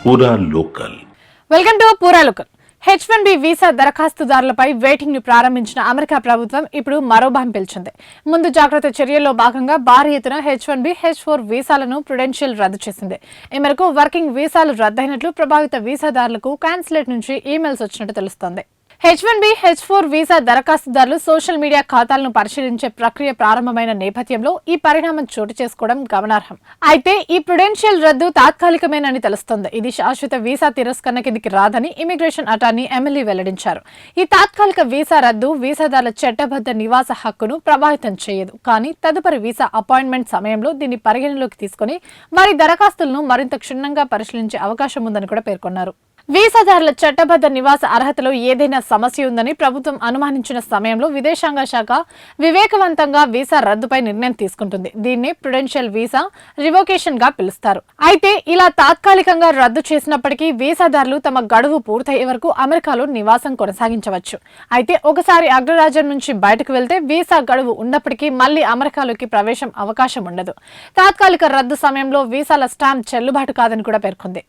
పూరా local. Welcome to పూరా local. H1B visa దరఖాస్తుదారులపై waiting ను ప్రారంభించిన అమెరికా ప్రభుత్వం ఇప్పుడు మరో బాంబు పేల్చింది. ముందు జాగ్రత్త చర్యల్లో భాగంగా భారీ ఎత్తున H1B, H4 వీసాలను ప్రుడెన్షియల్ రద్దు చేసింది. ఈ మేరకు వర్కింగ్ వీసాలు రద్దయినట్లు ప్రభావిత వీసాదారులకు కాన్సులేట్ నుంచి ఈమెయిల్స్ వచ్చినట్టు తెలుస్తోంది. H1B, H4 visa దరఖాస్తుదారులు social media ఖాతాలను పరిశీలించే ప్రక్రియ ప్రారంభమైన నేపథ్యంలో ఈ పరిణామం చోటు చేసుకోవడం గమనార్హం. అయితే ఈ ప్రుడెన్షియల్ రద్దు తాత్కాలికమేనని తెలుస్తోంది. ఇది శాశ్వత వీసా తిరస్కరణ కిందికి రాదని ఇమిగ్రేషన్ అటార్నీ ఎమ్మెల్యే వెల్లడించారు. ఈ తాత్కాలిక వీసా రద్దు వీసాదారుల చట్టబద్ధ నివాస హక్కును ప్రభావితం చేయదు. కానీ తదుపరి వీసా అపాయింట్మెంట్ సమయంలో దీన్ని పరిగణలోకి తీసుకుని వారి దరఖాస్తులను మరింత క్షుణ్ణంగా పరిశీలించే అవకాశం ఉందని కూడా పేర్కొన్నారు. వీసాదారుల చట్టబద్ధ నివాస అర్హతలో ఏదైనా సమస్య ఉందని ప్రభుత్వం అనుమానించిన సమయంలో విదేశాంగ శాఖ వివేకవంతంగా వీసా రద్దుపై నిర్ణయం తీసుకుంటుంది. దీన్నే ప్రుడెన్షియల్ వీసా రివోకేషన్ గా పిలుస్తారు. అయితే ఇలా తాత్కాలికంగా రద్దు చేసినప్పటికీ వీసాదారులు తమ గడువు పూర్తయ్యే వరకు అమెరికాలో నివాసం కొనసాగించవచ్చు. అయితే ఒకసారి అగ్రరాజ్యం నుంచి బయటకు వెళ్తే వీసా గడువు ఉన్నప్పటికీ మళ్లీ అమెరికాలోకి ప్రవేశం అవకాశం ఉండదు. తాత్కాలిక రద్దు సమయంలో వీసాల స్టాంప్ చెల్లుబాటు కాదని కూడా పేర్కొంది.